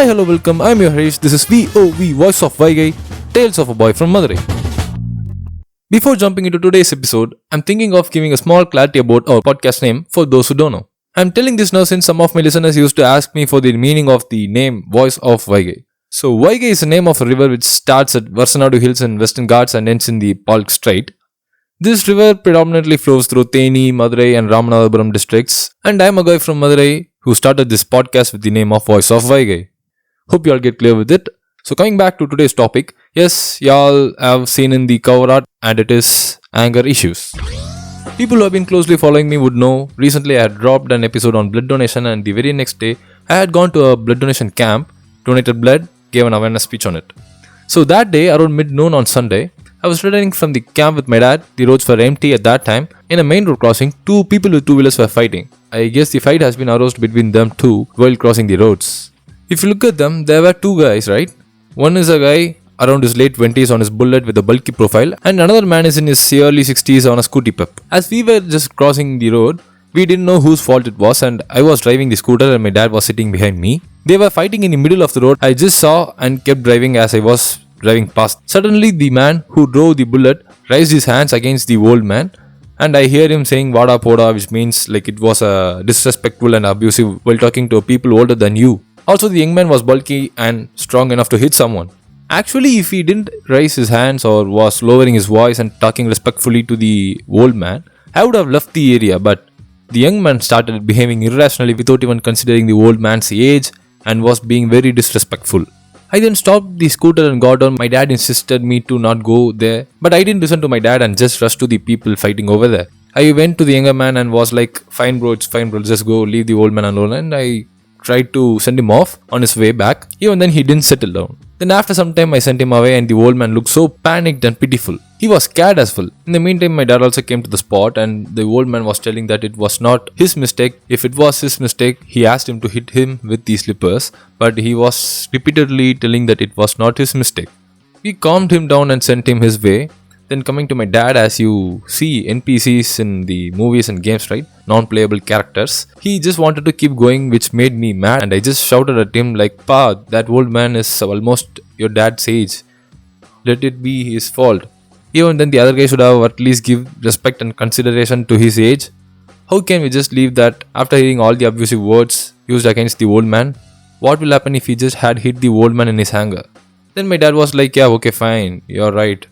Hi, hello, welcome. I'm your Harish. This is VOV, Voice of Vaigai, Tales of a Boy from Madurai. Before jumping into today's episode, I'm thinking of giving a small clarity about our podcast name for those who don't know. I'm telling this now since some of my listeners used to ask me for the meaning of the name Voice of Vaigai. So, Vaigai is the name of a river which starts at Varsanadu Hills in Western Ghats and ends in the Palk Strait. This river predominantly flows through Theni, Madurai, and Ramanathapuram districts, and I'm a guy from Madurai who started this podcast with the name of Voice of Vaigai. Hope you all get clear with it. So coming back to today's topic, yes, y'all have seen in the cover art and it is anger issues. People who have been closely following me would know recently I had dropped an episode on blood donation and the very next day I had gone to a blood donation camp, donated blood, gave an awareness speech on it. So that day around mid-noon on Sunday, I was returning from the camp with my dad. The roads were empty at that time. In a main road crossing, two people with two-wheelers were fighting. I guess the fight has been aroused between them two while crossing the roads. If you look at them, there were two guys, right? One is a guy around his late 20s on his bullet with a bulky profile, and another man is in his early 60s on a scooty pep. As we were just crossing the road, we didn't know whose fault it was, and I was driving the scooter and my dad was sitting behind me. They were fighting in the middle of the road. I just saw and kept driving as I was driving past. Suddenly, the man who drove the bullet raised his hands against the old man, and I hear him saying "Vada Poda," which means like it was disrespectful and abusive while talking to people older than you. Also, the young man was bulky and strong enough to hit someone. Actually, if he didn't raise his hands or was lowering his voice and talking respectfully to the old man, I would have left the area, but the young man started behaving irrationally without even considering the old man's age and was being very disrespectful. I then stopped the scooter and got on. My dad insisted me to not go there, but I didn't listen to my dad and just rushed to the people fighting over there. I went to the younger man and was like, fine bro, it's fine bro, just go, leave the old man alone, and I tried to send him off on his way back. Even then he didn't settle down. Then after some time I sent him away and the old man looked so panicked and pitiful. He was scared as well. In the meantime my dad also came to the spot and the old man was telling that it was not his mistake. If it was his mistake, he asked him to hit him with the slippers, but he was repeatedly telling that it was not his mistake. We calmed him down and sent him his way. Then coming to my dad, as you see NPCs in the movies and games, right? Non-playable characters. He just wanted to keep going, which made me mad, and I just shouted at him like, "Pa, that old man is almost your dad's age. Let it be his fault." Even then the other guy should have at least give respect and consideration to his age. How can we just leave that after hearing all the abusive words used against the old man? What will happen if he just had hit the old man in his anger? Then my dad was like, "Yeah, okay, fine, you're right.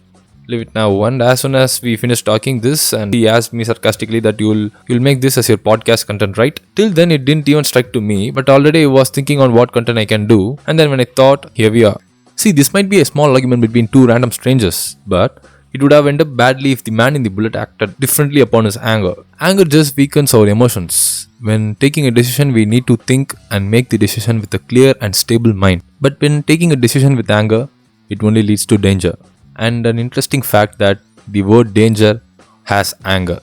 Leave it now." And as soon as we finished talking this, and he asked me sarcastically that you'll make this as your podcast content, right? Till then it didn't even strike to me, but already I was thinking on what content I can do, and then when I thought, here we are. See, this might be a small argument between two random strangers, but it would have ended up badly if the man in the bullet acted differently upon his anger. Anger just weakens our emotions. When taking a decision, we need to think and make the decision with a clear and stable mind. But when taking a decision with anger, it only leads to danger. And an interesting fact that the word danger has anger.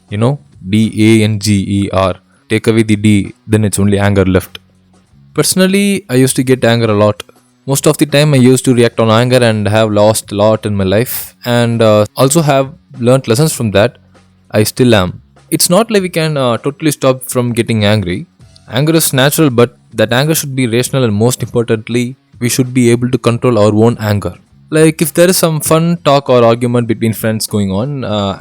You know, D-A-N-G-E-R. Take away the D, then it's only anger left. Personally, I used to get anger a lot. Most of the time I used to react on anger and have lost a lot in my life. And also have learnt lessons from that. I still am. It's not like we can totally stop from getting angry. Anger is natural, but that anger should be rational, and most importantly, we should be able to control our own anger. Like if there is some fun talk or argument between friends going on,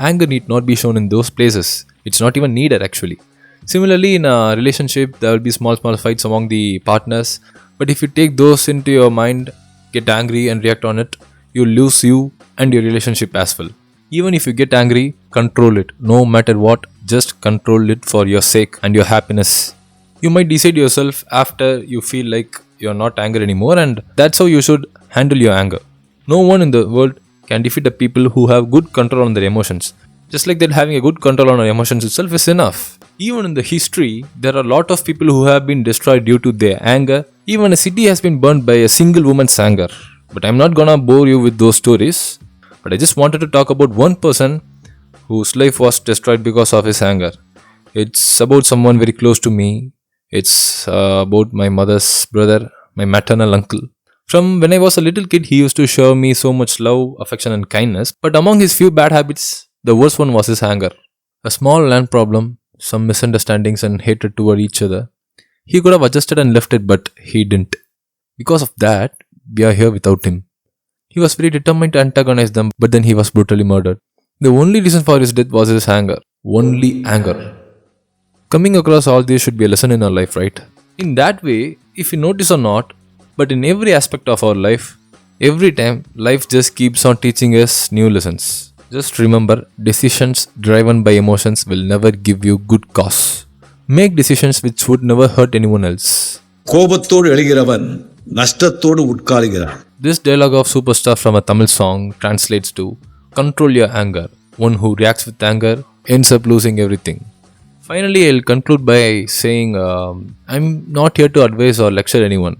anger need not be shown in those places. It's not even needed actually. Similarly, in a relationship, there will be small fights among the partners. But if you take those into your mind, get angry and react on it, you'll lose you and your relationship as well. Even if you get angry, control it. No matter what, just control it for your sake and your happiness. You might decide yourself after you feel like you're not angry anymore, and that's how you should handle your anger. No one in the world can defeat the people who have good control on their emotions. Just like that, having a good control on our emotions itself is enough. Even in the history, there are a lot of people who have been destroyed due to their anger. Even a city has been burned by a single woman's anger. But I'm not gonna bore you with those stories. But I just wanted to talk about one person whose life was destroyed because of his anger. It's about someone very close to me. It's about my mother's brother, my maternal uncle. From when I was a little kid, he used to show me so much love, affection and kindness. But among his few bad habits, the worst one was his anger. A small land problem, some misunderstandings and hatred toward each other. He could have adjusted and left it, but he didn't. Because of that, we are here without him. He was very determined to antagonize them, but then he was brutally murdered. The only reason for his death was his anger. Only anger. Coming across all this should be a lesson in our life, right? In that way, if you notice or not, but in every aspect of our life, every time, life just keeps on teaching us new lessons. Just remember, decisions driven by emotions will never give you good cause. Make decisions which would never hurt anyone else. கோபத்தோடு எழுகிறவன் நஷ்டத்தோடு உட்காருகிறான். This dialogue of Superstar from a Tamil song translates to control your anger. One who reacts with anger ends up losing everything. Finally, I'll conclude by saying I'm not here to advise or lecture anyone.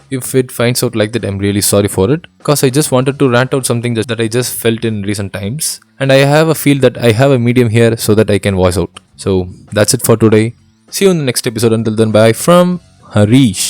If it finds out like that, I'm really sorry for it, because I just wanted to rant out something that I just felt in recent times, and I have a feel that I have a medium here so that I can voice out. So that's it for today. See you in the next episode. Until then, bye from Harish.